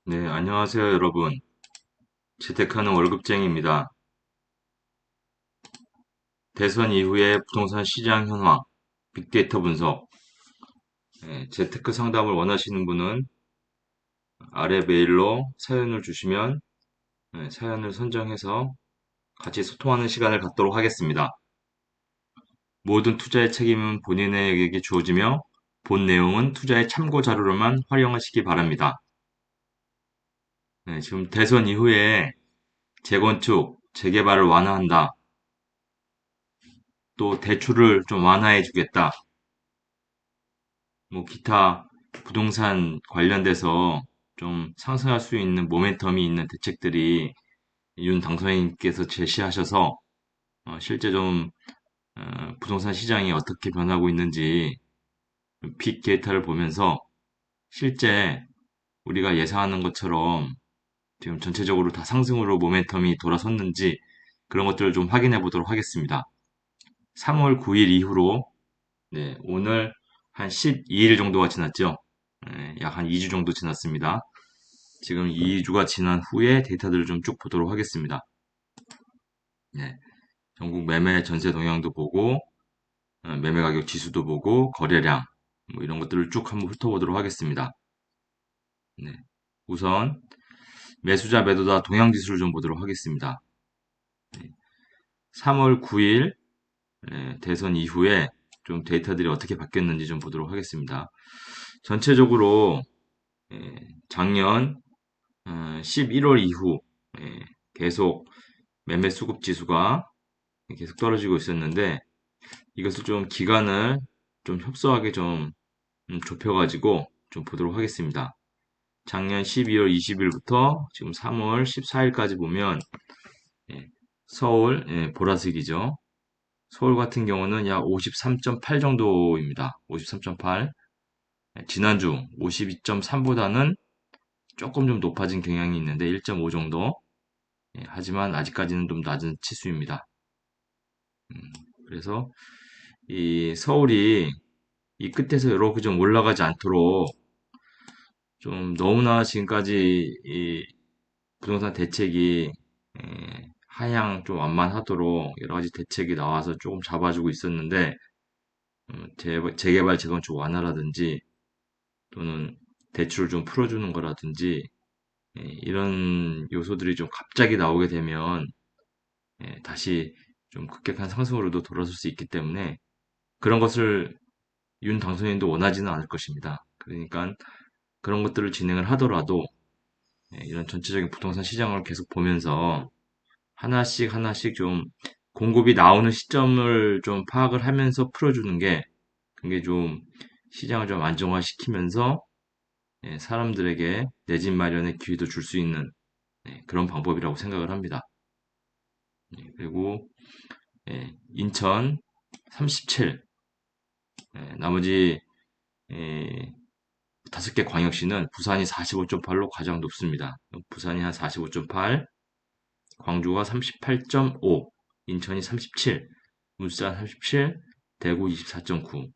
네, 안녕하세요, 여러분. 재테크하는 월급쟁이입니다. 대선 이후의 부동산 시장 현황, 빅데이터 분석, 재테크 상담을 원하시는 분은 아래 메일로 사연을 주시면 사연을 선정해서 같이 소통하는 시간을 갖도록 하겠습니다. 모든 투자의 책임은 본인에게 주어지며 본 내용은 투자의 참고 자료로만 활용하시기 바랍니다. 지금 대선 이후에 재건축, 재개발을 완화한다. 또 대출을 좀 완화해 주겠다. 뭐 기타 부동산 관련돼서 좀 상승할 수 있는 모멘텀이 있는 대책들이 윤 당선인께서 제시하셔서 실제 좀 부동산 시장이 어떻게 변하고 있는지 빅데이터를 보면서 실제 우리가 예상하는 것처럼 지금 전체적으로 다 상승으로 모멘텀이 돌아섰는지 그런 것들을 좀 확인해 보도록 하겠습니다. 3월 9일 이후로 네, 오늘 한 12일 정도가 지났죠. 약 한 2주 정도 지났습니다. 지금 2주가 지난 후에 데이터들을 좀 쭉 보도록 하겠습니다. 네, 전국 매매 전세 동향도 보고, 매매 가격 지수도 보고, 거래량, 뭐 이런 것들을 쭉 한번 훑어보도록 하겠습니다. 네, 우선 매수자 매도자 동향 지수를 좀 보도록 하겠습니다. 3월 9일 대선 이후에 좀 데이터들이 어떻게 바뀌었는지 좀 보도록 하겠습니다. 전체적으로 작년 11월 이후 계속 매매 수급 지수가 계속 떨어지고 있었는데 이것을 좀 기간을 좀 협소하게 좀 좁혀가지고 좀 보도록 하겠습니다. 작년 12월 20일부터 지금 3월 14일까지 보면 예, 서울 보라색이죠. 서울 같은 경우는 약 53.8 정도입니다. 53.8. 지난주 52.3보다는 조금 좀 높아진 경향이 있는데 1.5 정도. 하지만 아직까지는 좀 낮은 치수입니다. 그래서 이 서울이 이 끝에서 이렇게 좀 올라가지 않도록 좀 너무나 지금까지 이 부동산 대책이 하향 좀 완만하도록 여러 가지 대책이 나와서 조금 잡아주고 있었는데 재개발 재건축 완화라든지 또는 대출을 좀 풀어주는 거라든지 이런 요소들이 좀 갑자기 나오게 되면 다시 좀 급격한 상승으로도 돌아설 수 있기 때문에 그런 것을 윤 당선인도 원하지는 않을 것입니다. 그러니까 그런 것들을 진행을 하더라도 이런 전체적인 부동산 시장을 계속 보면서 하나씩 하나씩 좀 공급이 나오는 시점을 좀 파악을 하면서 풀어주는 게 그게 좀 시장을 좀 안정화시키면서 사람들에게 내 집 마련의 기회도 줄 수 있는 그런 방법이라고 생각을 합니다. 그리고 인천 37, 나머지 다섯 개 광역시는 부산이 45.8로 가장 높습니다. 부산이 한 45.8, 광주가 38.5, 인천이 37, 울산 37, 대구 24.9.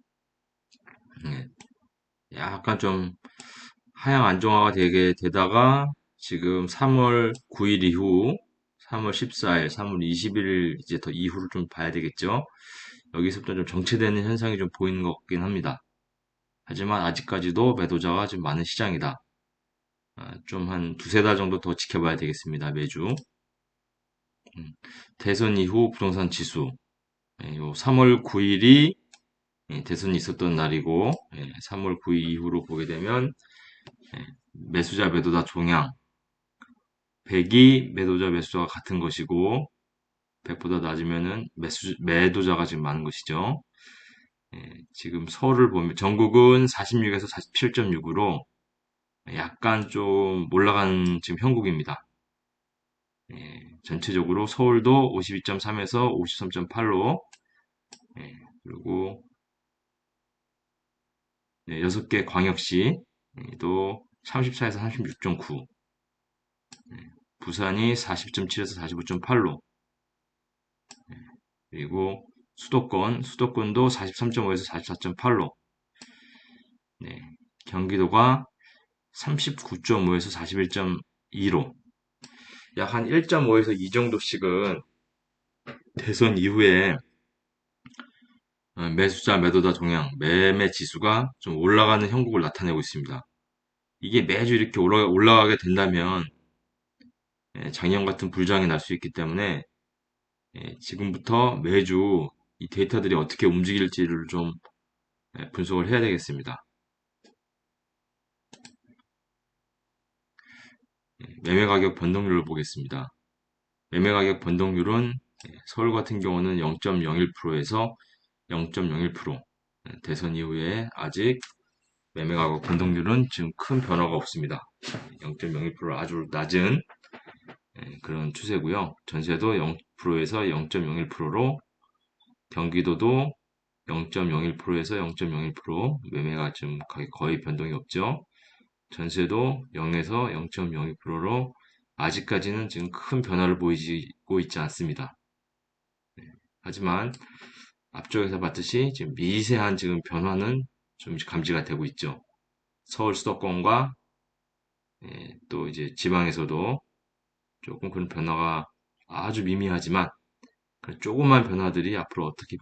약간 좀 하향 안정화가 되게 되다가 지금 3월 9일 이후 3월 14일, 3월 20일 이제 더 이후를 좀 봐야 되겠죠. 여기서부터 좀 정체되는 현상이 좀 보이는 것 같긴 합니다. 하지만 아직까지도 매도자가 좀 많은 시장이다. 좀 한 두세 달 정도 더 지켜봐야 되겠습니다. 매주. 대선 이후 부동산 지수. 요 3월 9일이 대선이 있었던 날이고, 3월 9일 이후로 보게 되면 매수자 매도자 종양. 100이 매도자 매수자가 같은 것이고, 100보다 낮으면은 매도자가 지금 많은 것이죠. 지금 서울을 보면 전국은 46에서 47.6으로 약간 좀 올라간 지금 형국입니다. 전체적으로 서울도 52.3에서 53.8로 그리고 6개 광역시도 34에서 36.9, 부산이 40.7에서 45.8로 그리고 수도권도 43.5에서 44.8로 경기도가 39.5에서 41.2로 약 한 1.5에서 2 정도씩은 대선 이후에 매수자, 매도자 동향, 매매 지수가 좀 올라가는 형국을 나타내고 있습니다. 이게 매주 이렇게 올라가게 된다면 작년 같은 불장이 날 수 있기 때문에 지금부터 매주 이 데이터들이 어떻게 움직일지를 좀 분석을 해야 되겠습니다. 매매 가격 변동률을 보겠습니다. 매매 가격 변동률은 서울 같은 경우는 0.01%에서 0.01%. 대선 이후에 아직 매매 가격 변동률은 지금 큰 변화가 없습니다. 0.01% 아주 낮은 그런 추세고요. 전세도 0%에서 0.01%로 경기도도 0.01%에서 0.01% 매매가 지금 거의 변동이 없죠. 전세도 0에서 0.02%로 아직까지는 지금 큰 변화를 보이고 있지 않습니다. 하지만 앞쪽에서 봤듯이 지금 미세한 지금 변화는 좀 감지가 되고 있죠. 서울 수도권과 또 이제 지방에서도 조금 그런 변화가 아주 미미하지만 그 조그만 변화들이 앞으로 어떻게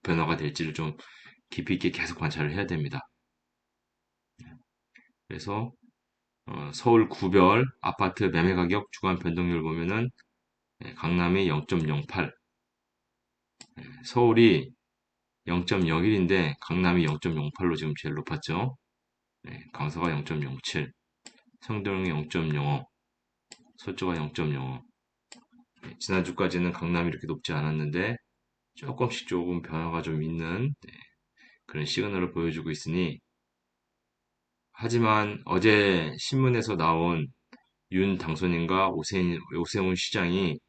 변화가 될지를 좀 깊이 있게 계속 관찰을 해야 됩니다. 그래서 서울 구별 아파트 매매 가격 주간 변동률 보면은 강남이 0.08, 서울이 0.01인데 강남이 0.08로 지금 제일 높았죠. 강서가 0.07, 성동이 0.05, 서초가 0.05. 지난주까지는 강남이 이렇게 높지 않았는데 조금씩 조금 변화가 좀 있는 그런 시그널을 보여주고 있으니 하지만 어제 신문에서 나온 윤 당선인과 오세훈 시장이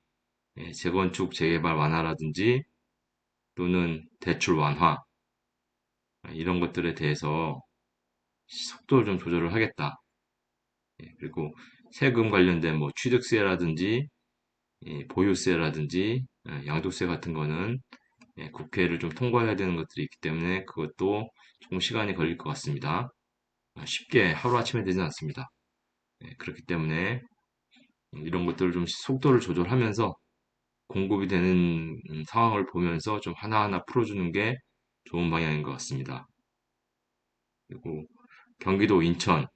재건축 재개발 완화라든지 또는 대출 완화 이런 것들에 대해서 속도를 좀 조절을 하겠다. 그리고 세금 관련된 뭐 취득세라든지 보유세라든지 양도세 같은 거는 국회를 좀 통과해야 되는 것들이 있기 때문에 그것도 조금 시간이 걸릴 것 같습니다. 쉽게 하루아침에 되진 않습니다. 그렇기 때문에 이런 것들을 좀 속도를 조절하면서 공급이 되는 상황을 보면서 좀 하나하나 풀어주는 게 좋은 방향인 것 같습니다. 그리고 경기도 인천,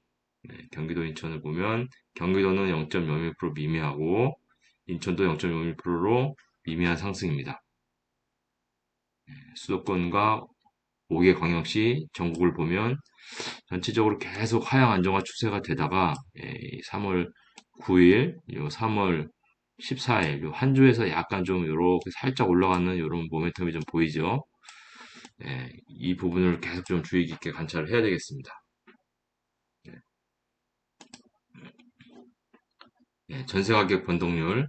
경기도 인천을 보면 경기도는 0.01% 미미하고 인천도 0.01%로 미미한 상승입니다. 수도권과 5개 광역시 전국을 보면 전체적으로 계속 하향 안정화 추세가 되다가 3월 9일, 3월 14일 한 주에서 약간 좀 이렇게 살짝 올라가는 이런 모멘텀이 좀 보이죠. 이 부분을 계속 좀 주의 깊게 관찰을 해야 되겠습니다. 전세 가격 변동률,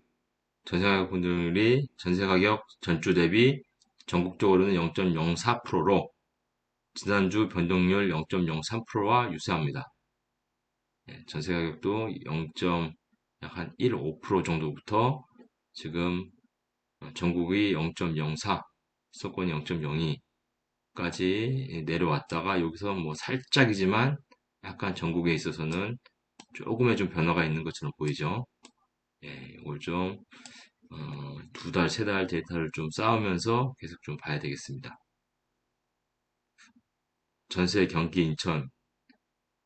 전세 가격 변동률이 전세 가격 전주 대비 전국적으로는 0.04%로 지난주 변동률 0.03%와 유사합니다. 전세 가격도 0. 약한 1.5% 정도부터 지금 전국이 0.04, 수도권이 0.02까지 내려왔다가 여기서 뭐 살짝이지만 약간 전국에 있어서는 조금의 좀 변화가 있는 것처럼 보이죠. 이걸 좀 두 달, 세 달 데이터를 좀 쌓으면서 계속 좀 봐야 되겠습니다. 전세 경기 인천,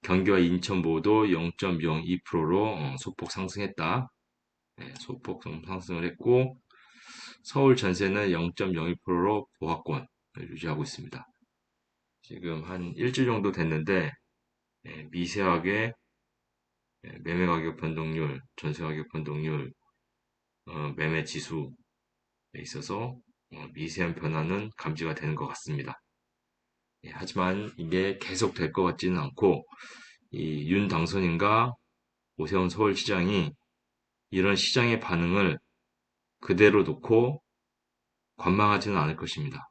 경기와 인천 모두 0.02%로 소폭 상승했다. 소폭 상승을 했고 서울 전세는 0.01%로 보합권을 유지하고 있습니다. 지금 한 일주일 정도 됐는데 미세하게 매매 가격 변동률, 전세 가격 변동률, 매매 지수에 있어서 미세한 변화는 감지가 되는 것 같습니다. 하지만 이게 계속 될 것 같지는 않고 이 윤 당선인과 오세훈 서울시장이 이런 시장의 반응을 그대로 놓고 관망하지는 않을 것입니다.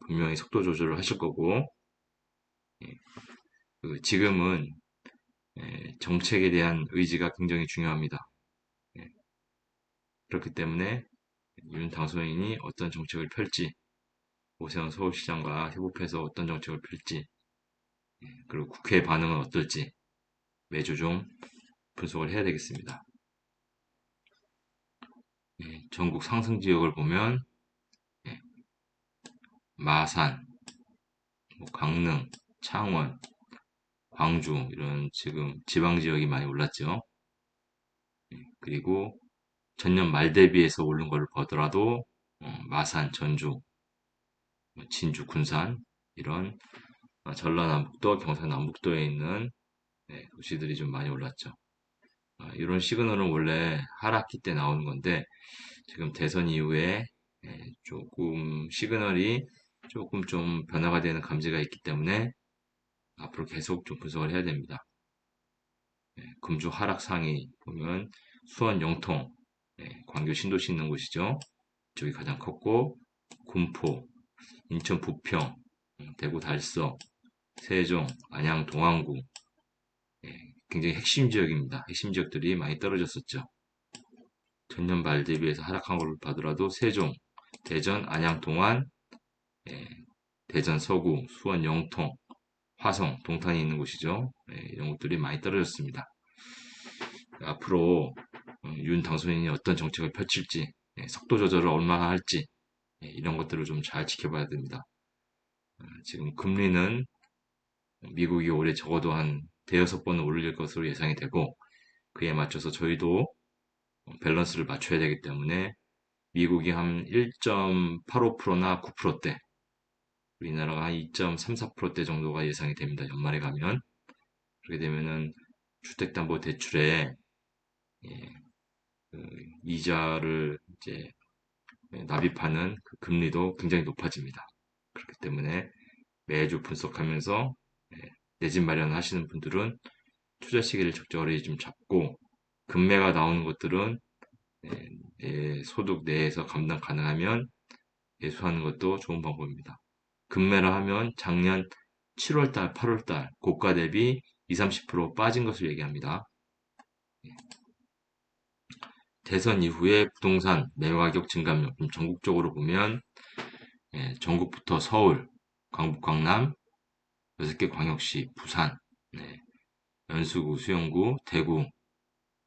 분명히 속도 조절을 하실 거고 지금은 정책에 대한 의지가 굉장히 중요합니다. 그렇기 때문에 윤 당선인이 어떤 정책을 펼지 오세훈 서울시장과 협업해서 어떤 정책을 펼지 그리고 국회 반응은 어떨지 매주 좀 분석을 해야 되겠습니다. 예, 전국 상승 지역을 보면 예, 마산, 뭐 강릉, 창원, 광주 이런 지금 지방 지역이 많이 올랐죠. 그리고 전년 말 대비해서 오른 걸 보더라도 마산, 전주, 뭐 진주, 군산 이런 전라남북도, 경상남북도에 있는 도시들이 좀 많이 올랐죠. 이런 시그널은 원래 하락기 때 나오는 건데 지금 대선 이후에 조금 시그널이 조금 좀 변화가 되는 감지가 있기 때문에 앞으로 계속 좀 분석을 해야 됩니다. 금주 하락 상위 보면 수원 영통, 광교 신도시 있는 곳이죠. 이쪽이 가장 컸고 군포, 인천 부평, 대구 달서, 세종, 안양 동안구 굉장히 핵심 지역입니다. 핵심 지역들이 많이 떨어졌었죠. 전년 말 대비해서 하락한 걸 봐더라도 세종, 대전, 안양 동안, 예, 대전 서구, 수원 영통, 화성, 동탄이 있는 곳이죠. 이런 곳들이 많이 떨어졌습니다. 앞으로 윤 당선인이 어떤 정책을 펼칠지, 속도 조절을 얼마나 할지 이런 것들을 좀 잘 지켜봐야 됩니다. 지금 금리는 미국이 올해 적어도 한 대여섯 번은 올릴 것으로 예상이 되고 그에 맞춰서 저희도 밸런스를 맞춰야 되기 때문에 미국이 한 1.85%나 9%대, 우리나라가 한 2.34%대 정도가 예상이 됩니다. 연말에 가면. 그렇게 되면은 주택담보대출에 예, 그 이자를 이제 납입하는 그 금리도 굉장히 높아집니다. 그렇기 때문에 매주 분석하면서 내 집 마련하시는 분들은 투자 시기를 적절히 좀 잡고 금매가 나오는 것들은 소득 내에서 감당 가능하면 매수하는 것도 좋은 방법입니다. 금매를 하면 작년 7월달, 8월달 고가 대비 20, 30% 빠진 것을 얘기합니다. 대선 이후에 부동산 매매 가격 증감률 전국적으로 보면 전국부터 서울, 강북, 강남, 6개 광역시, 부산, 연수구, 수영구, 대구,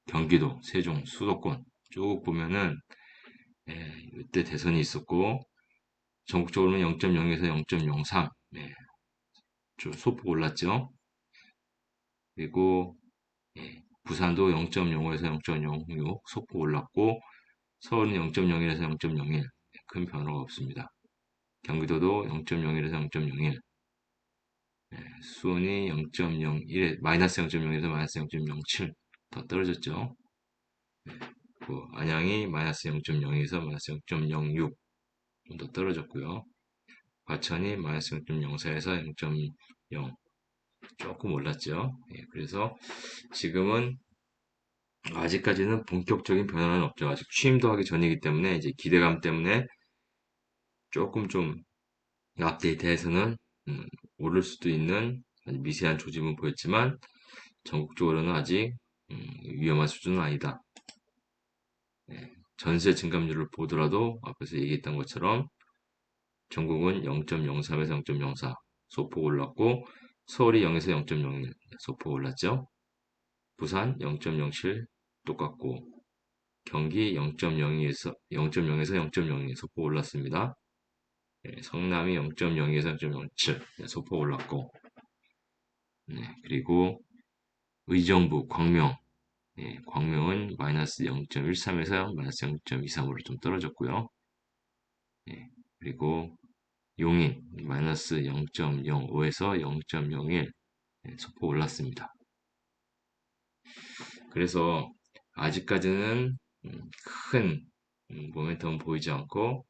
경기도, 세종, 수도권 쭉 보면은 이때 대선이 있었고 전국적으로는 0.0에서 0.03 좀 소폭 올랐죠. 그리고 부산도 0.05에서 0.06 소폭 올랐고 서울은 0.01에서 0.01 큰 변화가 없습니다. 경기도도 0.01에서 0.01 수원이 0.01, 마이너스 0.0에서 마이너스 0.07 더 떨어졌죠. 안양이 마이너스 0.0에서 마이너스 0.06 좀 더 떨어졌고요. 과천이 마이너스 0.04에서 0.0 조금 올랐죠. 그래서 지금은 아직까지는 본격적인 변화는 없죠. 아직 취임도 하기 전이기 때문에 이제 기대감 때문에 조금 좀 업데이트해서는 오를 수도 있는 미세한 조짐은 보였지만 전국적으로는 아직 위험한 수준은 아니다. 전세 증감률을 보더라도 앞에서 얘기했던 것처럼 전국은 0.03에서 0.04 소폭 올랐고 서울이 0에서 0.01 소폭 올랐죠. 부산 0.07 똑같고 경기 0.02에서 0.0에서 0.02 소폭 올랐습니다. 성남이 0.02에서 0.07 소폭 올랐고 그리고 의정부 광명 광명은 마이너스 0.13에서 마이너스 0.23으로 좀 떨어졌고요. 그리고 용인 마이너스 0.05에서 0.01 소폭 올랐습니다. 그래서 아직까지는 큰 모멘텀은 보이지 않고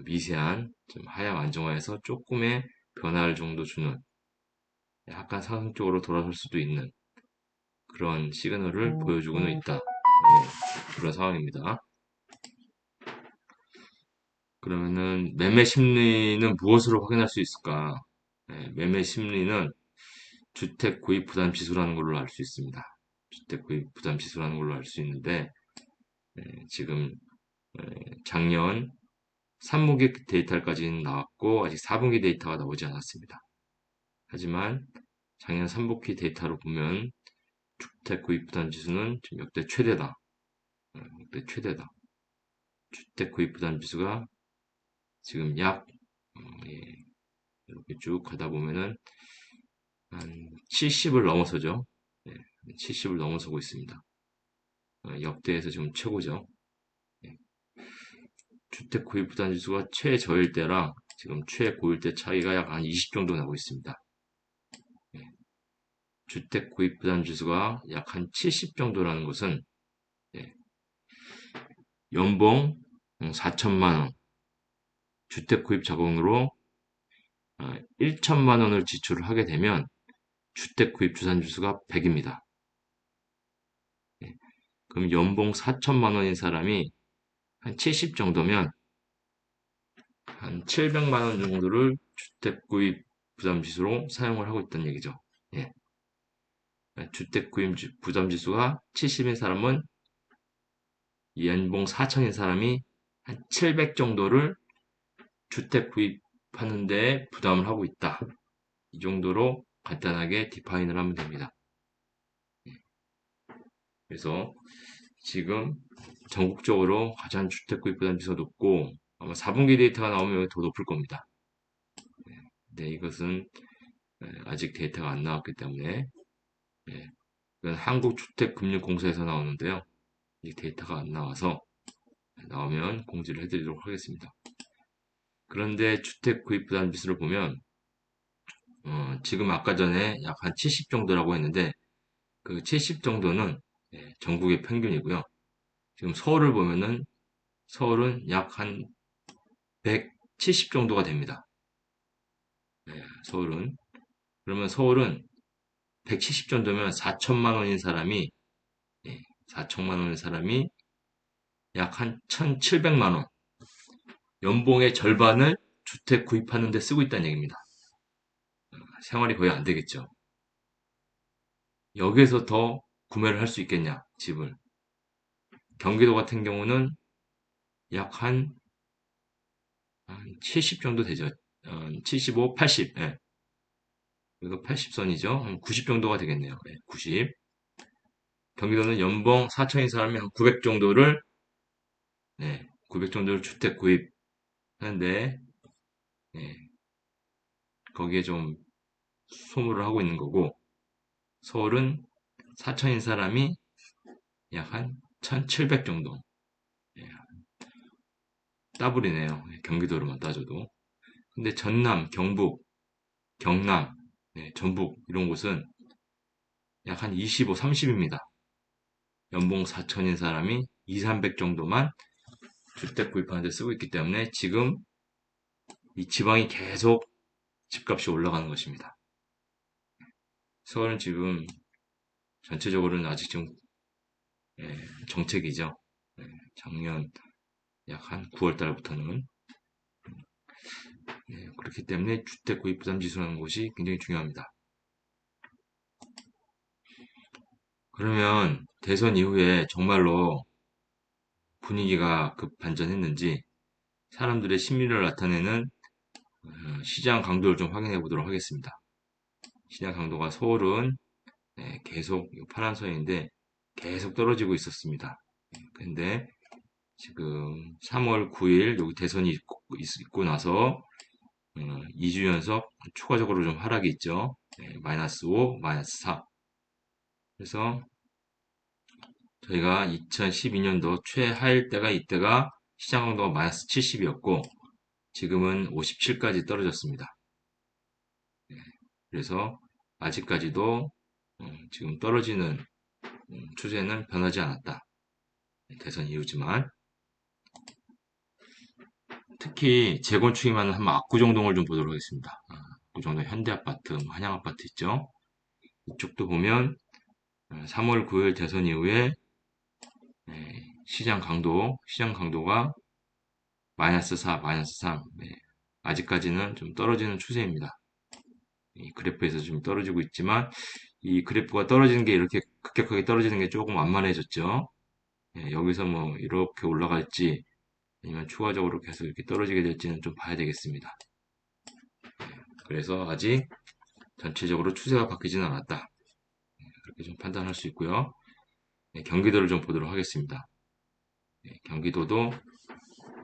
미세한 좀 하향 안정화에서 조금의 변화를 정도 주는 약간 상승 쪽으로 돌아설 수도 있는 그런 시그널을 보여주고는 있다. 그런 상황입니다. 그러면은 매매 심리는 무엇으로 확인할 수 있을까? 매매 심리는 주택 구입 부담 지수라는 걸로 알 수 있습니다. 주택 구입 부담 지수라는 걸로 알 수 있는데 지금 작년 3분기 데이터까지는 나왔고 아직 4분기 데이터가 나오지 않았습니다. 하지만 작년 3분기 데이터로 보면 주택 구입 부담 지수는 지금 역대 최대다. 역대 최대다. 주택 구입 부담 지수가 지금 예, 이렇게 쭉 가다 보면은 한 70을 넘어서죠. 예, 70을 넘어서고 있습니다. 역대에서 지금 최고죠. 예, 주택 구입 부담 지수가 최저일 때랑 지금 최고일 때 차이가 약 한 20 정도 나고 있습니다. 예, 주택 구입 부담 지수가 약 한 70 정도라는 것은 예, 연봉 4천만 원, 주택 구입 자금으로 1천만 원을 지출을 하게 되면 주택 구입 주산 지수가 100입니다. 그럼 연봉 4천만 원인 사람이 한 70 정도면 한 700만 원 정도를 주택 구입 부담 지수로 사용을 하고 있다는 얘기죠. 예. 주택 구입 부담 지수가 70인 사람은 연봉 4천인 사람이 한 700 정도를 주택 구입하는 데 부담을 하고 있다. 이 정도로 간단하게 디파인을 하면 됩니다. 그래서 지금 전국적으로 가장 주택 구입 부담 지수가 높고 아마 4분기 데이터가 나오면 더 높을 겁니다. 네, 이것은 아직 데이터가 안 나왔기 때문에 이건 한국주택금융공사에서 나오는데요. 이 데이터가 안 나와서 나오면 공지를 해드리도록 하겠습니다. 그런데 주택 구입 부담 지수를 보면 지금 아까 전에 약 한 70 정도라고 했는데 그 70 정도는 전국의 평균이고요. 지금 서울을 보면은 서울은 약 한 170 정도가 됩니다. 서울은 그러면 서울은 170 정도면 4천만 원인 사람이 4천만 원인 사람이 약 한 1,700만 원 연봉의 절반을 주택 구입하는 데 쓰고 있다는 얘기입니다. 생활이 거의 안 되겠죠. 여기에서 더 구매를 할 수 있겠냐, 집을. 경기도 같은 경우는 약 한 70 정도 되죠. 75, 80. 예. 이거 80선이죠. 한 90 정도가 되겠네요. 90. 경기도는 연봉 4천인 사람이 한 900 정도를, 900 정도를 주택 구입하는데, 거기에 좀 소모를 하고 있는 거고, 서울은 4천인 사람이 약 한 1,700 정도. 예, 더블이네요. 경기도로만 따져도. 근데 전남, 경북, 경남, 전북 이런 곳은 약 한 25, 30입니다. 연봉 4천인 사람이 2, 300 정도만 주택 구입하는 데 쓰고 있기 때문에 지금 이 지방이 계속 집값이 올라가는 것입니다. 서울은 지금 전체적으로는 아직 좀 정책이죠. 작년 약 한 9월 달부터는 그렇기 때문에 주택 구입 부담 지수라는 것이 굉장히 중요합니다. 그러면 대선 이후에 정말로 분위기가 급반전했는지 사람들의 심리를 나타내는 시장 강도를 좀 확인해 보도록 하겠습니다. 시장 강도가 서울은 계속 파란선인데 계속 떨어지고 있었습니다. 근데 지금 3월 9일 여기 대선이 있고 나서 2주 연속 추가적으로 좀 하락이 있죠. 마이너스 5, 마이너스 4. 그래서 저희가 2012년도 최하일 때가 이때가 시장 강도가 마이너스 70이었고 지금은 57까지 떨어졌습니다. 그래서 아직까지도 지금 떨어지는 추세는 변하지 않았다. 대선 이후지만 특히 재건축이 많은 한번 압구정동을 좀 보도록 하겠습니다. 압구정동 현대아파트, 한양아파트 있죠. 이쪽도 보면 3월 9일 대선 이후에 시장 강도가 마이너스 4, 마이너스 3. 아직까지는 좀 떨어지는 추세입니다. 이 그래프에서 좀 떨어지고 있지만 이 그래프가 떨어지는 게 이렇게 급격하게 떨어지는 게 조금 완만해졌죠. 여기서 뭐 이렇게 올라갈지 아니면 추가적으로 계속 이렇게 떨어지게 될지는 좀 봐야 되겠습니다. 그래서 아직 전체적으로 추세가 바뀌지는 않았다. 그렇기 이렇게 좀 판단할 수 있고요. 네, 경기도를 좀 보도록 하겠습니다. 네, 경기도도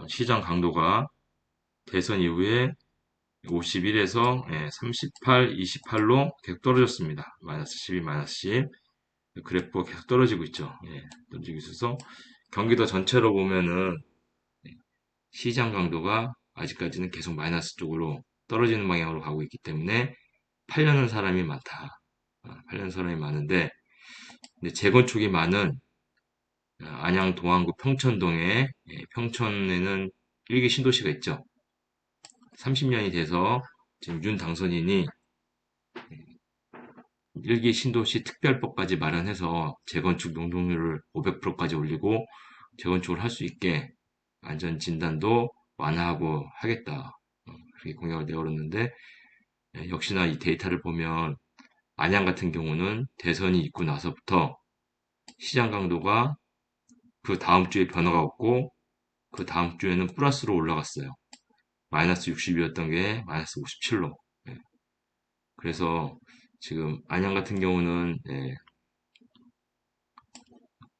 시장 강도가 대선 이후에 51에서 38, 28로 계속 떨어졌습니다. 마이너스 12, 마이너스 10. 그래프가 계속 떨어지고 있죠. 예, 떨어지고 있어서 경기도 전체로 보면은 시장 강도가 아직까지는 계속 마이너스 쪽으로 떨어지는 방향으로 가고 있기 때문에 팔려는 사람이 많다. 팔려는 사람이 많은데 재건축이 많은 안양 동안구 평천동에 평천에는 일기 신도시가 있죠. 30년이 돼서 지금 윤 당선인이 일기 신도시 특별법까지 마련해서 재건축 농동률을 500%까지 올리고 재건축을 할 수 있게 안전 진단도 완화하고 하겠다. 그렇게 공약을 내걸었는데 역시나 이 데이터를 보면 안양 같은 경우는 대선이 있고 나서부터 시장 강도가 그 다음 주에 변화가 없고 그 다음 주에는 플러스로 올라갔어요. 마이너스 60이었던 게 마이너스 57로. 그래서 지금 안양 같은 경우는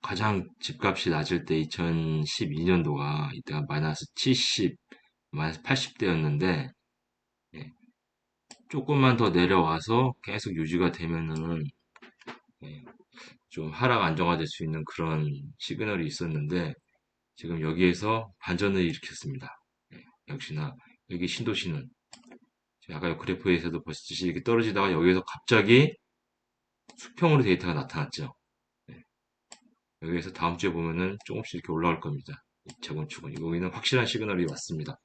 가장 집값이 낮을 때 2012년도가 이때가 마이너스 70, 마이너스 80대였는데 조금만 더 내려와서 계속 유지가 되면은 예, 좀 하락 안정화될 수 있는 그런 시그널이 있었는데 지금 여기에서 반전을 일으켰습니다. 역시나 여기 신도시는 아까 그래프에서도 보셨듯이 이렇게 떨어지다가 여기에서 갑자기 수평으로 데이터가 나타났죠. 여기에서 다음 주에 보면은 조금씩 이렇게 올라갈 겁니다. 재건축은 여기는 확실한 시그널이 왔습니다.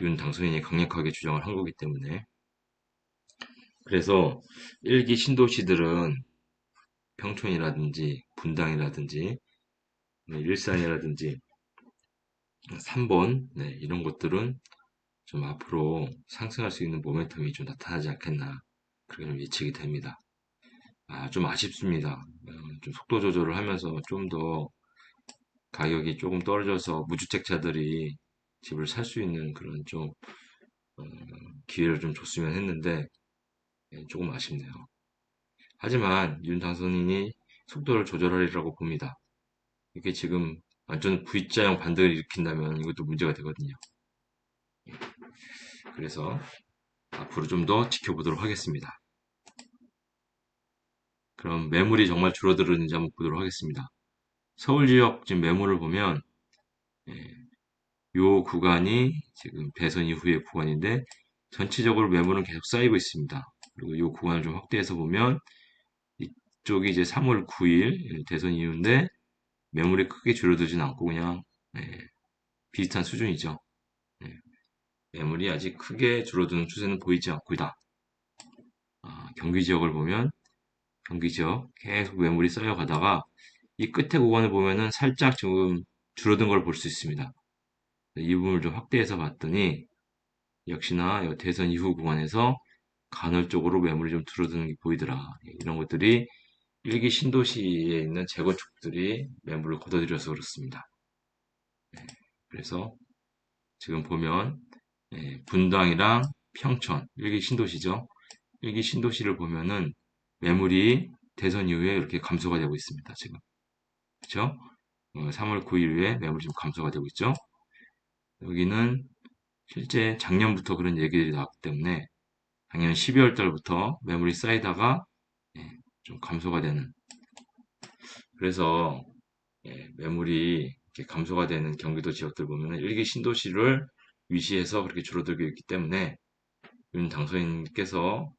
윤 당선인이 강력하게 주장을 한 거기 때문에 그래서 일기 신도시들은 평촌이라든지 분당이라든지 일산이라든지 3번 이런 것들은 좀 앞으로 상승할 수 있는 모멘텀이 좀 나타나지 않겠나 그렇게 좀 예측이 됩니다. 좀 아쉽습니다. 좀 속도 조절을 하면서 좀 더 가격이 조금 떨어져서 무주택자들이 집을 살 수 있는 그런 좀 어, 기회를 좀 줬으면 했는데 조금 아쉽네요. 하지만 윤 당선인이 속도를 조절하리라고 봅니다. 이게 지금 완전 V자형 반등을 일으킨다면 이것도 문제가 되거든요. 그래서 앞으로 좀 더 지켜보도록 하겠습니다. 그럼 매물이 정말 줄어들었는지 한번 보도록 하겠습니다. 서울 지역 지금 매물을 보면 요 구간이 지금 대선 이후의 구간인데 전체적으로 매물은 계속 쌓이고 있습니다. 그리고 요 구간을 좀 확대해서 보면 이쪽이 이제 3월 9일 대선 이후인데 매물이 크게 줄어들진 않고 그냥 비슷한 수준이죠. 매물이 아직 크게 줄어드는 추세는 보이지 않고 있다. 경기 지역을 보면 경기 지역 계속 매물이 쌓여가다가 이 끝에 구간을 보면은 살짝 지금 줄어든 걸 볼 수 있습니다. 이 부분을 좀 확대해서 봤더니 역시나 대선 이후 구간에서 간헐적으로 매물이 좀 줄어드는 게 보이더라. 이런 것들이 일기 신도시에 있는 재건축들이 매물을 걷어들여서 그렇습니다. 그래서 지금 보면 분당이랑 평천, 일기 신도시죠. 일기 신도시를 보면은 매물이 대선 이후에 이렇게 감소가 되고 있습니다. 지금 그렇죠? 3월 9일 후에 매물이 좀 감소가 되고 있죠. 여기는 실제 작년부터 그런 얘기들이 나왔기 때문에 작년 12월 달부터 매물이 쌓이다가 좀 감소가 되는 그래서 매물이 이렇게 감소가 되는 경기도 지역들 보면 일기 신도시를 위시해서 그렇게 줄어들고 있기 때문에 윤 당선인께서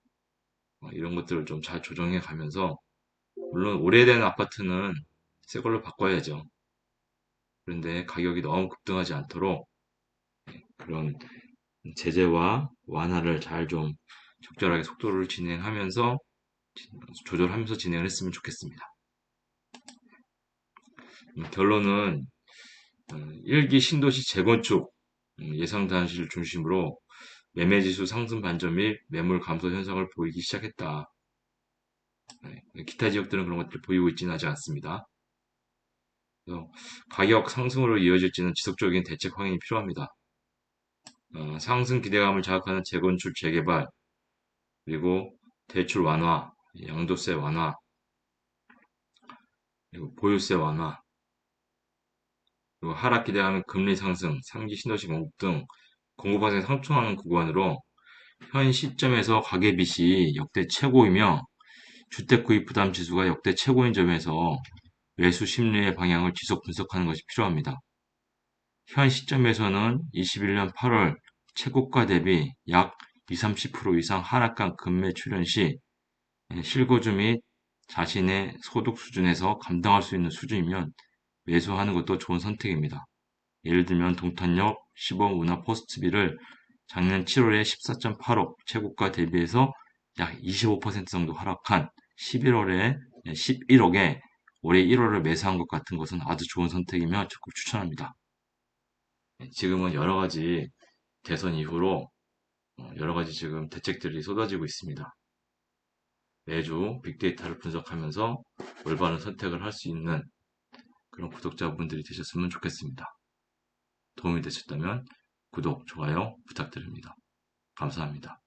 이런 것들을 좀 잘 조정해 가면서 물론 오래된 아파트는 새 걸로 바꿔야죠. 그런데 가격이 너무 급등하지 않도록 그런 제재와 완화를 잘 좀 적절하게 속도를 진행하면서 조절하면서 진행을 했으면 좋겠습니다. 결론은 일기 신도시 재건축 예상 단시를 중심으로 매매지수 상승 반전 및 매물 감소 현상을 보이기 시작했다. 기타 지역들은 그런 것들을 보이고 있지는 아직 않습니다. 그래서 가격 상승으로 이어질지는 지속적인 대책 확인이 필요합니다. 상승 기대감을 자극하는 재건축 재개발 그리고 대출 완화 양도세 완화, 그리고 보유세 완화, 그리고 하락 기대하는 금리 상승, 상기 신도시 공급 등 공급 과정에 상충하는 구간으로 현 시점에서 가계빚이 역대 최고이며 주택 구입 부담 지수가 역대 최고인 점에서 매수 심리의 방향을 지속 분석하는 것이 필요합니다. 현 시점에서는 21년 8월 최고가 대비 약 20, 30% 이상 하락한 금매 출현 시 실거주 및 자신의 소득 수준에서 감당할 수 있는 수준이면 매수하는 것도 좋은 선택입니다. 예를 들면 동탄역 15 운하 포스트비를 작년 7월에 14.8억 최고가 대비해서 약 25% 정도 하락한 11월에 11억에 올해 1월에 매수한 것 같은 것은 아주 좋은 선택이며 적극 추천합니다. 지금은 여러 가지 대선 이후로 여러 가지 지금 대책들이 쏟아지고 있습니다. 매주 빅데이터를 분석하면서 올바른 선택을 할 수 있는 그런 구독자분들이 되셨으면 좋겠습니다. 도움이 되셨다면 구독, 좋아요 부탁드립니다. 감사합니다.